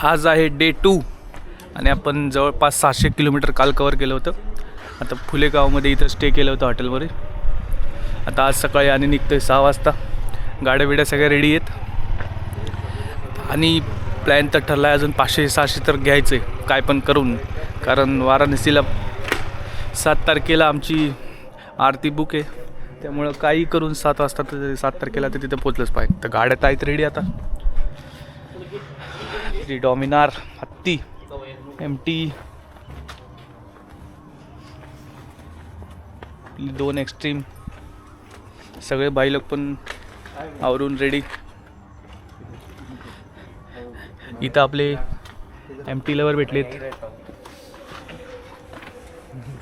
आज आहे डे 2 आणि आपण जवळपास 600 किलोमीटर काल कवर केलं होतं. आता फुलेगावमध्ये इथं स्टे केलं होतं हॉटेलमध्ये. आता आज सकाळी आणि निघतोय 6 वाजता. गाड्या बिड्या सगळ्या रेडी आहेत आणि प्लॅन तर ठरला आहे अजून 500-600 तर घ्यायचं आहे काय पण करून, कारण वाराणसीला 7 तारखेला आमची आरती बुक आहे. त्यामुळं काही करून 7 वाजता तर 7 तारखेला तर तिथं पोचलंच पाहिजे. तर गाड्या तर आहेत रेडी. आता डॉमिनार, हत्ती, MT, 2 एक्स्ट्रीम, सगळे बाई लोक पण आवरून रेडी. इथं आपले MT लवर भेटलेत,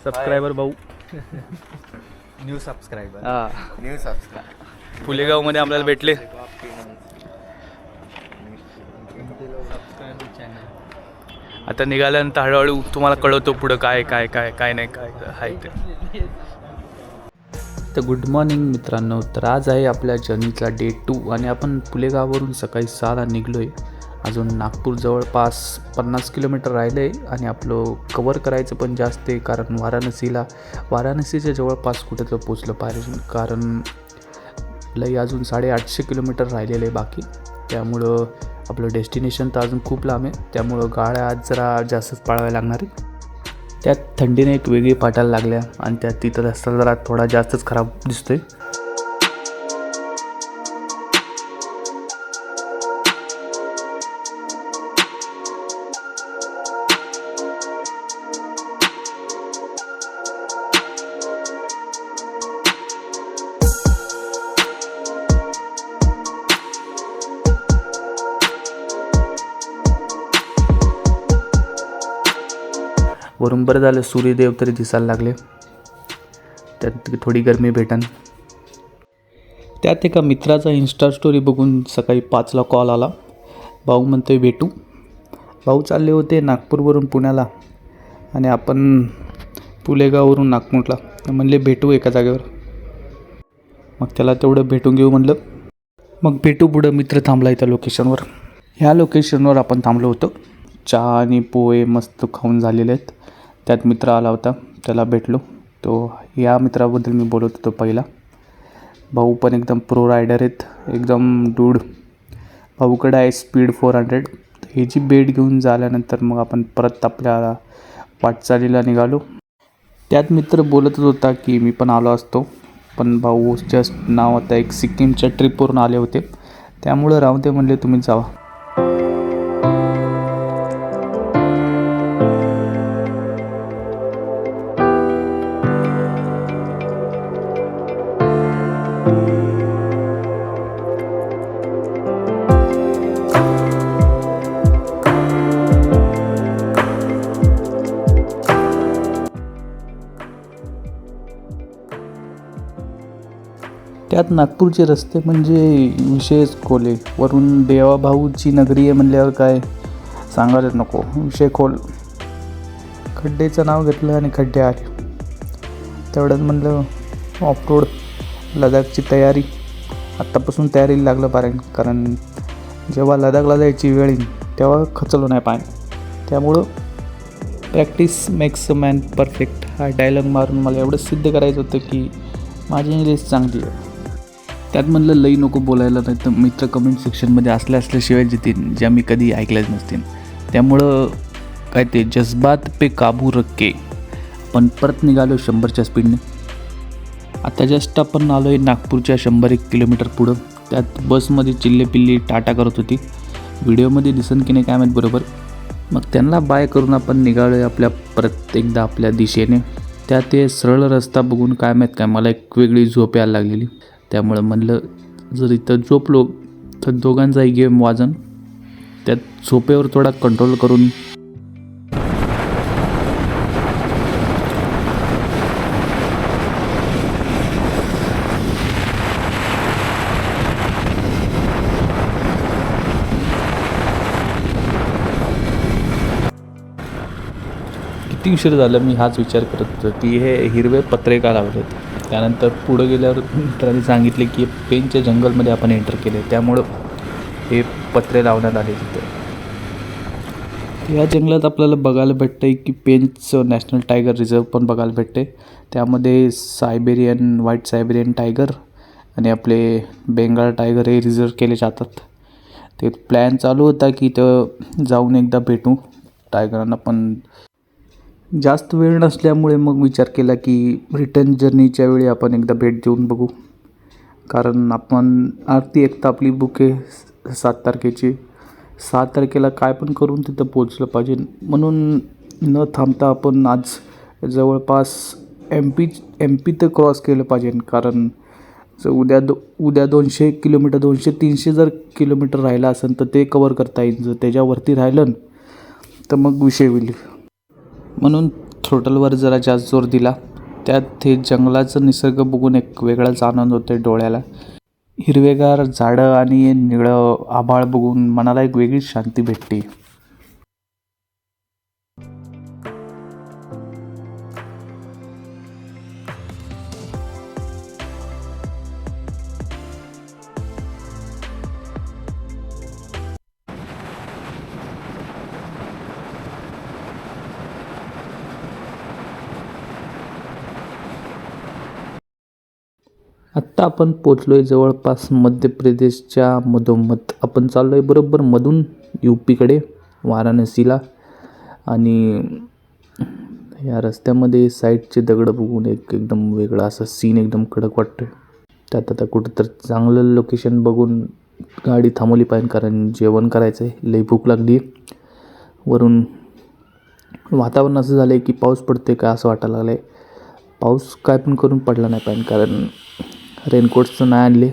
सबस्क्रायबर भाऊ. New subscriber. हां, फुलेगावमध्ये आपल्याला भेटले. आता निघाल्यानंतर हळूहळू तुम्हाला कळवतो पुढं काय काय काय काय नाही काय आहे ते. तर गुड मॉर्निंग मित्रांनो. तर आज आहे आपल्या जर्नीचा डे 2 आणि आपण फुलेगाववरून सकाळी 6ला निघलो आहे. अजून नागपूर जवळपास 50 किलोमीटर राहिलं आहे आणि आपलं कवर करायचं पण जास्त आहे, कारण वाराणसीच्या जवळपास कुठं तर पोचलं पाहिजे, कारण लई अजून 850 किलोमीटर राहिलेलं आहे बाकी. त्यामुळं आपलं डेस्टिनेशन तर अजून खूप लांब आहे. त्यामुळं गाड्या आज जरा जास्तच पाळाव्या लागणार आहे. त्यात थंडीने एक वेगळी पाटायला लागल्या आणि त्यात तिथं रस्ता जरा थोडा जास्तच खराब दिसतोय. वरून बरं झालं सूर्यदेव तरी दिसायला लागले, त्यात थोडी गरमी भेटन. त्यात एका मित्राचा इन्स्टा स्टोरी बघून सकाळी 5ला कॉल आला. भाऊ म्हणतोय भेटू. भाऊ चालले होते नागपूरवरून पुण्याला आणि आपण फुलेगाववरून नागपूरला. म्हणले भेटू एका जागेवर. मग त्याला तेवढं भेटून घेऊ म्हणलं. मग भेटू पुढं मित्र थांबला इथं लोकेशनवर. ह्या लोकेशनवर आपण थांबलो होतो. चहा आणि पोहे मस्त खाऊन झालेले आहेत. त्यात मित्र आला होता, त्याला भेटलो. या मित्राबद्दल मी बोलत होतो पहिला. भाऊ पण एकदम प्रो रायडर आहेत, एकदम डूड. भाऊकडे आहे स्पीड 400. ही जी बेट घेऊन झाल्यानंतर मग आपण परत आपल्या वाटचालीला निघालो. त्यात मित्र बोलतच होता की मी पण आलो असतो, पण भाऊ जस्ट नाव आता एक सिक्कीमच्या ट्रिपवरून आले होते, त्यामुळं राहू दे म्हणले तुम्ही जावा. त्यात नागपूरचे रस्ते म्हणजे विशेष खोले. वरून देवाभाऊची नगरी आहे म्हणल्यावर काय सांगायलाच नको, विषय खोल. खड्डेचं नाव घेतलं आणि खड्डे आले. तेवढ्यात म्हणलं ऑफ रोड लडाखची तयारी. आत्तापासून तयारीला लागलं पाहिजे, कारण जेव्हा लडाखला जायची वेळ येईल तेव्हा खचलो नाही पाहिजे. त्यामुळं practice makes a man perfect हा डायलॉग मारून मला एवढं सिद्ध करायचं होतं की माझी इंग्लिश चांगली आहे. त्यात म्हणलं लई नको बोलायला, नाही तर मित्र कमेंट सेक्शनमध्ये असल्याशिवाय जितील ज्या मी कधी ऐकल्याच नसतील. त्यामुळं काय ते जज्बात पे काबू रक्के आपण परत निघालो 100च्या स्पीडने. आता जस्ट आपण आलो आहे नागपूरच्या 101 किलोमीटर पुढं. त्यात बसमध्ये चिल्लेपिल्ली टाटा करत होती. व्हिडिओमध्ये दिसन की नाही काय माहीत बरोबर. मग त्यांना बाय करून आपण निघालो आहे परत एकदा आपल्या दिशेने. त्यात ते सरळ रस्ता बघून काय माहीत काय मला एक वेगळी झोप यायला लागलेली. त्यामुळं म्हणलं जर इथं झोपलो तर दोघांचाही गेम वाजन. त्यात झोपेवर थोडा कंट्रोल करून किती उशीर झालं मी हाच विचार करत होतो की हे हिरवे पत्रे का लावलेत. त्यानंतर पुढं गेल्यावर मित्रांनी सांगितले की पेनच्या जंगलमध्ये आपण एंटर केले, त्यामुळं हे पत्रे लावण्यात आले तिथे. या जंगलात आपल्याला बघायला भेटतं आहे की पेंच नॅशनल टायगर रिझर्व पण बघायला भेटते. त्यामध्ये सायबेरियन व्हाईट सायबेरियन टायगर आणि आपले बेंगाल टायगर हे रिझर्व केले जातात. ते प्लॅन चालू होता की तर जाऊन एकदा भेटू टायगरांना, पण जास्त वेळ नसल्यामुळे मग विचार केला की रिटर्न जर्नीच्या वेळी आपण एकदा भेट देऊन बघू. कारण आपण एक तर आपली बुक आहे 7 तारखेची. 7 तारखेला काय पण करून तिथं पोचलं पाहिजे. म्हणून न थांबता आपण आज जवळपास एम पी तर क्रॉस केलं पाहिजे. कारण जर उद्या 200 किलोमीटर 200-300 जर किलोमीटर राहिला असेल तर ते कवर करता येईल. जर त्याच्यावरती राहिलं तर मग विषय होईल. म्हणून थ्रोटलवर जरा जास्त जोर दिला. त्यात हे जंगलाचं निसर्ग बघून एक वेगळाच आनंद होतो आहे डोळ्याला. हिरवेगार झाडं आणि निळं आभाळ बघून मनाला एक वेगळीच शांती भेटते. आत्ता आपण पोचलो आहे जवळपास मध्य प्रदेशच्या मधोमध. आपण चाललो आहे बरोबर मधून UPकडे वाराणसीला. आणि या रस्त्यामध्ये साईडचे दगड बघून एकदम वेगळा असा सीन एकदम कडक वाटतो. त्यात आता कुठं तर चांगलं लोकेशन बघून गाडी थांबवली पाहिजे, कारण जेवण करायचं आहे. लई भूक लागली. वरून वातावरण असं झालं आहे की पाऊस पडते का असं वाटायला लागलं आहे. पाऊस काय पण करून पडला नाही पाहिजे, कारण रेनकोट्सचं नाही आणले.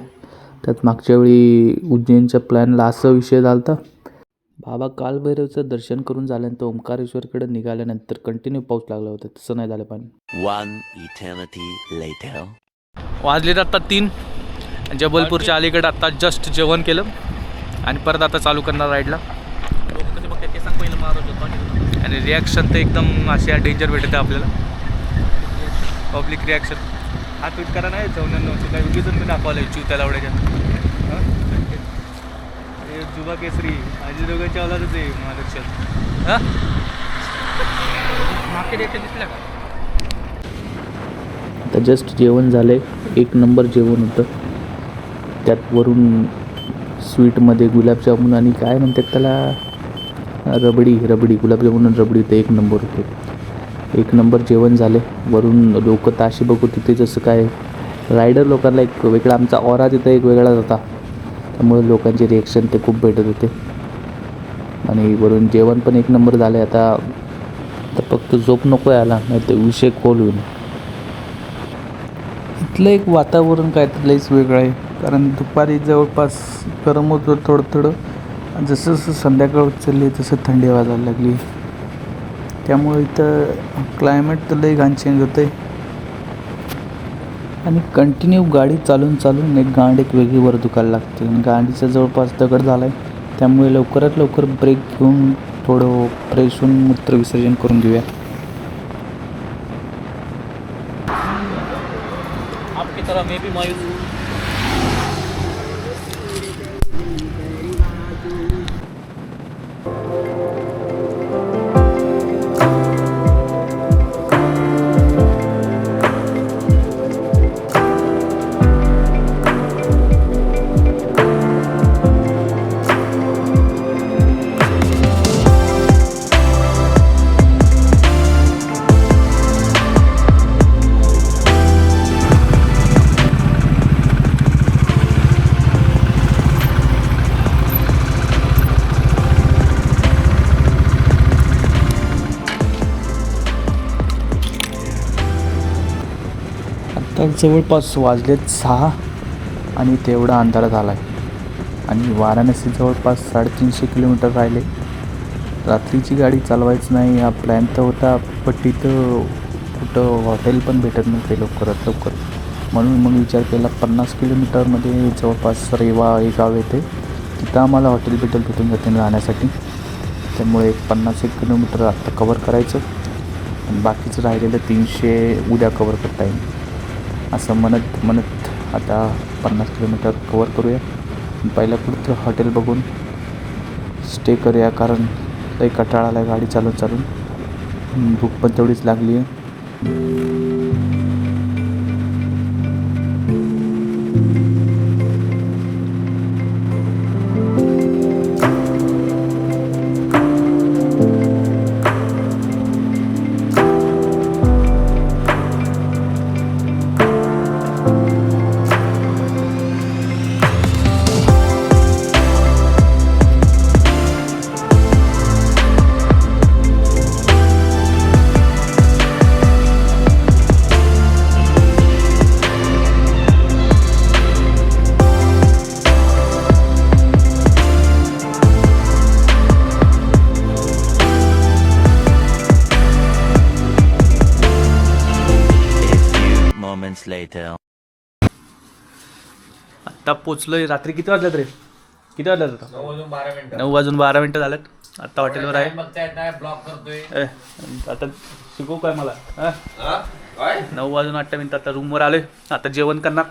त्यात मागच्या वेळी उज्जैनच्या प्लॅनला असा विषय झाला होता. बाबा कालभैरवचं दर्शन करून झाल्यानंतर ओंकारेश्वरकडे निघाल्यानंतर कंटिन्यू पाऊस लागला होता. तसं नाही झालं पाहिजे. 1 eternity later. वाजलेत आत्ता 3. जबलपूरच्या अलीकडे आत्ता जस्ट जेवण केलं आणि परत आता चालू करणार राईडला. आणि रिॲक्शन तर एकदम अशा डेंजर भेटते आपल्याला. पब्लिक रिॲक्शन हा ट्विट करा नाही जाऊन तुला उगीच मी दाखवलं चू त्याला एवढ्याच्या जुबा केसरी आजी दोघांच्या अवलादच आहे महालक्ष्यात. हां मागचे रिॲक्शन दिसल्या का? आता जस्ट जेवण झालं आहे. 1 नंबर जेवण होतं. त्यात वरून स्वीटमध्ये गुलाबजामुन आणि काय म्हणतात त्याला रबडी गुलाबजामुन आणि रबडी तर 1 नंबर होते. 1 नंबर जेवण झाले. वरून लोक ताशी बघू तिथे जसं काय रायडर लोकांना एक वेगळा आमचा ऑरा तिथं एक वेगळाच होता. त्यामुळे लोकांचे रिॲक्शन ते खूप भेटत होते. आणि वरून जेवण पण 1 नंबर झालं आहे. आता फक्त झोप नको यायला, नाही तर विषय खोल होईल. इथलं एक वातावरण काय तर लईच वेगळं आहे. कारण दुपारी जवळपास गरम होतं थोडं. जसं जसं संध्याकाळ होत चालली तसं थंडी वाजायला लागली. त्यामुळे इथं क्लायमेट तर लई घाण चेंज होतं आहे. आणि कंटिन्यू गाडी चालून एक वेगळी वर दुखायला लागते. आणि गाडीचा जवळपास दगड झाला आहे. त्यामुळे लवकरात लवकर ब्रेक घेऊन थोडं फ्रेश होऊन मूत्र विसर्जन करून घेऊया. आपकी तरह मैं भी मायूस हूँ. आता जवळपास वाजलेत 6 आणि तेवढा अंधार झाला आहे. आणि वाराणसी जवळपास 350 किलोमीटर राहिले. रात्रीची गाडी चालवायचं नाही हा प्लॅन तर होता, पण तिथं कुठं हॉटेल पण भेटत नव्हते लवकर. म्हणून मग विचार केला 50 किलोमीटरमध्ये जवळपास रेवा हे गाव येते. तिथं आम्हाला हॉटेल भेटून जाते राहण्यासाठी. त्यामुळे 50 किलोमीटर आत्ता कवर करायचं आणि बाकीचं राहिलेलं 300 उद्या कवर करता येईल. असं म्हणत आता 50 किलोमीटर कवर करूया. पहिला कुठं हॉटेल बघून स्टे करूया, कारण लई कंटाळा आला गाडी चालून भूक पण तेवढीच लागली आहे. Moments later. आत्ता पोचलोय. रात्री किती वाजल्यात रे? किती वाजल्यात आता? 9:12 झाल्यात. आत्ता हॉटेलवर आहे. आता शिकवू काय मला? 9:08 आता रूमवर आलोय. आता जेवण करणार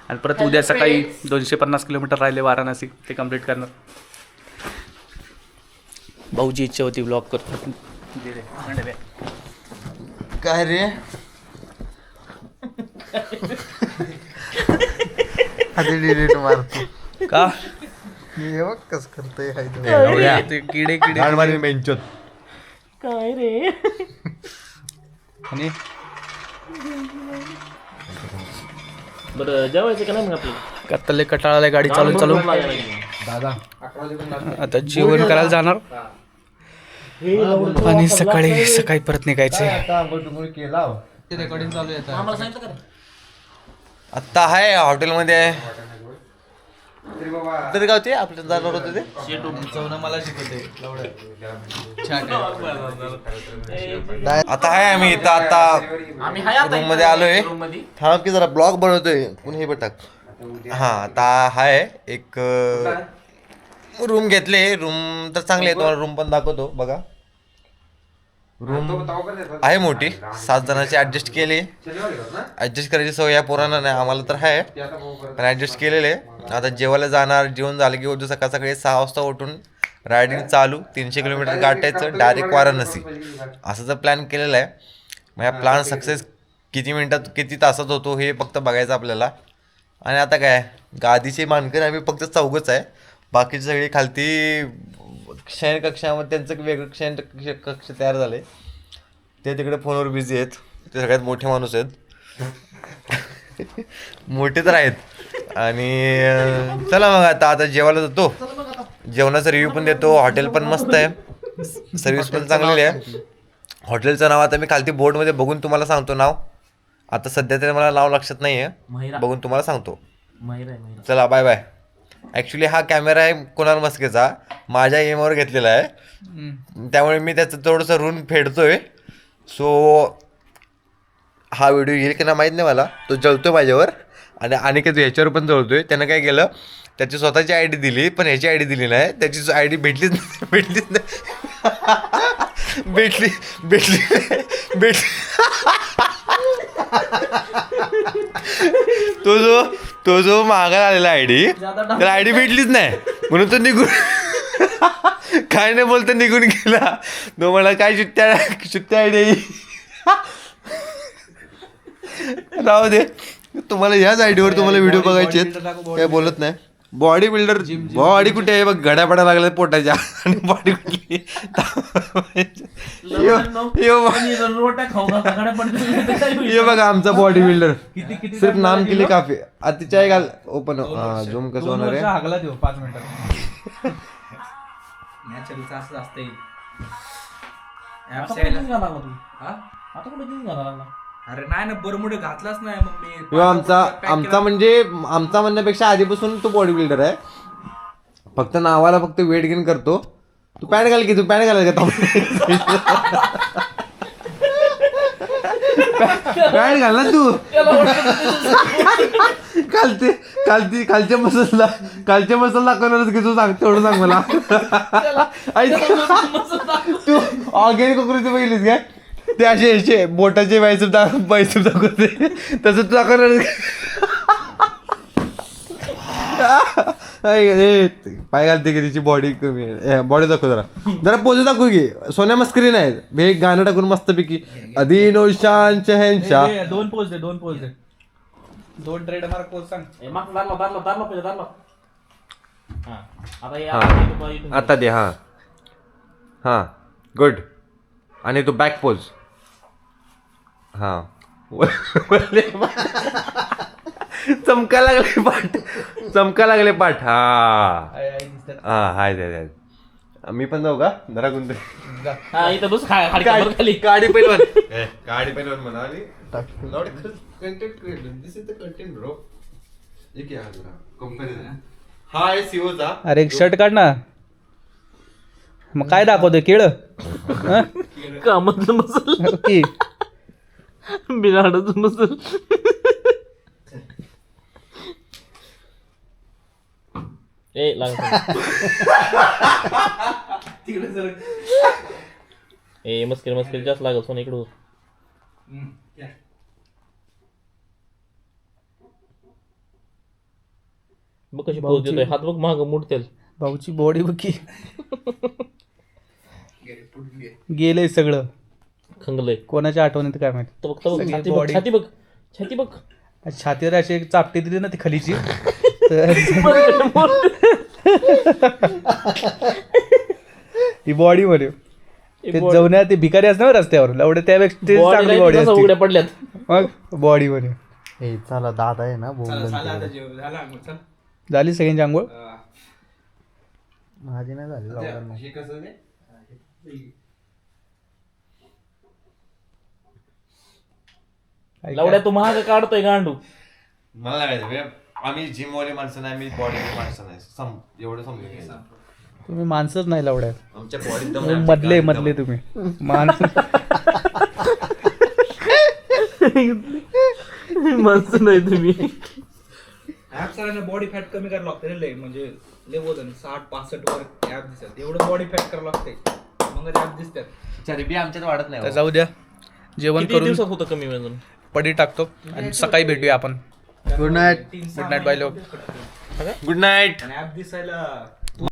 आणि परत उद्या सकाळी 250 किलोमीटर राहिले वाराणसी, ते कम्प्लीट करणार. भाऊची इच्छा होती ब्लॉग करतो. काय रे आधी डिलीट मारतो का? हे बघ कस करतोय ते किडे किडे बेंचोत काय रे. आणि बरं जेवायचं का नाही मग आपल्याला? कत्तले कटाळाला गाडी चालून दादा आता जेवण करायला जाणार आणि सकाळी परत निघायचे. केला रेकॉर्डिंग चालू आहे. आम्हाला सांगितलं का रे? आत्ता आहे हॉटेलमध्ये आहे. तरी गाव ते आपल्या जाणार होते ते मला शिकवते. आता आहे आम्ही इथं आता आम्ही हाय आता रूम मध्ये आलोय. रूम मध्ये. थांब की जरा ब्लॉग बनवतोय कोणी हे बटाक. हा आता आहे एक रूम घेतले. रूम तर चांगले आहे. तुम्हाला रूम पण दाखवतो बघा. रूम आहे मोठी. 7 जणांची ऍडजस्ट केली. ऍडजस्ट करायची सवय या पोरांना नाही, आम्हाला तर आहे पण ऍडजस्ट केलेले. आता जेवायला जाणार. जेवण झालं की उद्या सकाळी 6 वाजता उठून रायडिंग चालू. 300 किलोमीटर गाठायचं डायरेक्ट वाराणसी असं जर प्लॅन केलेला आहे. मग या प्लॅन सक्सेस किती मिनिटात किती तासात होतो हे फक्त बघायचं आपल्याला. आणि आता काय गादीचे मानकर आम्ही फक्त 4घच आहे. बाकीची सगळी खालती शयन कक्षामध्ये त्यांचं वेगळं शयन कक्ष तयार झाले. ते तिकडे फोनवर बिझी आहेत. ते सगळ्यात मोठे माणूस आहेत. मोठे तर आहेत. आणि चला मग आता जेवायला जातो. जेवणाचा रिव्ह्यू पण देतो. हॉटेल पण मस्त आहे. सर्विस पण चांगलेली आहे. हॉटेलचं नाव आता मी खालती बोर्डमध्ये बघून तुम्हाला सांगतो नाव. आता सध्या तरी मला नाव लक्षात नाही आहे. बघून तुम्हाला सांगतो. चला बाय बाय. ॲक्च्युली हा कॅमेरा आहे कुणाल मस्केचा. माझ्या एमवर घेतलेला आहे. त्यामुळे मी त्याचं थोडंसं ऋण फेडतोय. सो हा व्हिडिओ येईल की नाही माहीत नाही मला. तो जळतोय माझ्यावर आणि काही ह्याच्यावर पण जळतोय. त्यानं काय केलं त्याची स्वतःची आय डी दिली पण ह्याची आय डी दिली नाही. त्याची आय डी भेटलीच नाही. तो जो मागायला आलेला आय डी त्याला आय डी भेटलीच नाही म्हणून तो निघून काय नाही बोलता निघून गेला. तो मला काय शुत्त्या आय डी राहू दे. तुम्हाला ह्याच आय डीवर तुम्हाला व्हिडिओ बघायचे आहेत. काय बोलत नाही. बॉडी बिल्डर बॉडी कुठे आहे बघ. घड्या पडा लागल्या पोटाच्या आणि बॉडी कुठली. ये बघा आमचा बॉडी बिल्डर. सिर्फ नाम केले काफी. तिच्या आहे घाल ओपन झूम कसं होणार आहे. हागला देऊ 5 मिनिटात. असं असतं. अरे नाही ना बरमुडे घातलाच नाही मग मी. आमचा म्हणजे आमचा म्हणण्यापेक्षा आधीपासून तो बॉडी बिल्डर आहे. फक्त नावाला फक्त वेट गेन करतो. तू पॅन्ट घाल की. तू पॅन्ट घालायला का पॅन्ट घाल ना तू. खालच्या मसल दाखवणारच की तू सांग. तेवढं सांग मला. तू ऑर्गेनिक कोकरीचे बघितलीस काय. ते असे बोटाचे बायसेप दाखवते तसं तू दाखवणार. पाय घालते की तिची बॉडी कमी आहे बॉडी दाखव जरा पोज दाखवू की सोन्या मस्करी नाही मी एक गाणं टाकून मस्तपैकी अधीनो शान शहनशाह. दोन पोज दे 2 ट्रेडमार्क पोज सांग. आता दे हा हा गुड. आणि तो बॅक पोज हा चमका लागले पाठ हा हाय मी पण जाऊ का जरा कोणतरी गाडी पहिलवान म्हणा आणि content creator this is the content bro. एक आहे जरा कंपॅरिझन हा आहे सीओचा. अरे एक शर्ट काढ ना. मग काय दाखवतोय केळ कामातलं मसल की बिनाडाचं मसल. ए लाग ए मस्कर जास्त लागल सोन इकडं. बघ कशी पोज देतोय हात बघ माग मुडतेल. भाऊची बॉडी बघ की गेलंय सगळं. खंगलय कोणाच्या आठवणीत काय माहिती. तो बघ सगळी छाती बघ body. छाती बघ छातीवर अशी एक चापटी दिली ना ती खालीची तर ही बॉडी मध्ये ते जवण्या ते भिकारी असणार रस्त्यावर एवढे त्यापेक्षा ते चांगली बॉडी असते उघड्या पडल्यात मग बॉडी मध्ये. चला दादा आहे ना झाली सगळ्यांची आंघोळ. माझी नाही झाली. हे कसं ते लवड्या तू महाग काढतोय गांडू. मला काय माहिती आम्ही जिम वाले माणसं नाही आम्ही बॉडी माणसं नाही एवढं समजून घ्यायचं. तुम्ही माणसंच नाही लवड्यात. आमच्या बॉडीत मधले तुम्ही माणसं. माणसं नाही तुम्ही. बॉडी फॅट कमी करायला लागते लय म्हणजे लय वजन 60-65 वर ऍप दिसतात एवढं बॉडी फॅट करावं लागते मग ऍप दिसतात. चरबी आमच्यात वाढत नाही. जाऊ द्या जेवण किती करून दिवसात होतं कमी वजन. पडी टाकतो आणि सकाळी भेटूया आपण. Good night. Good night bye लोक. Good night. ऍप दिसायला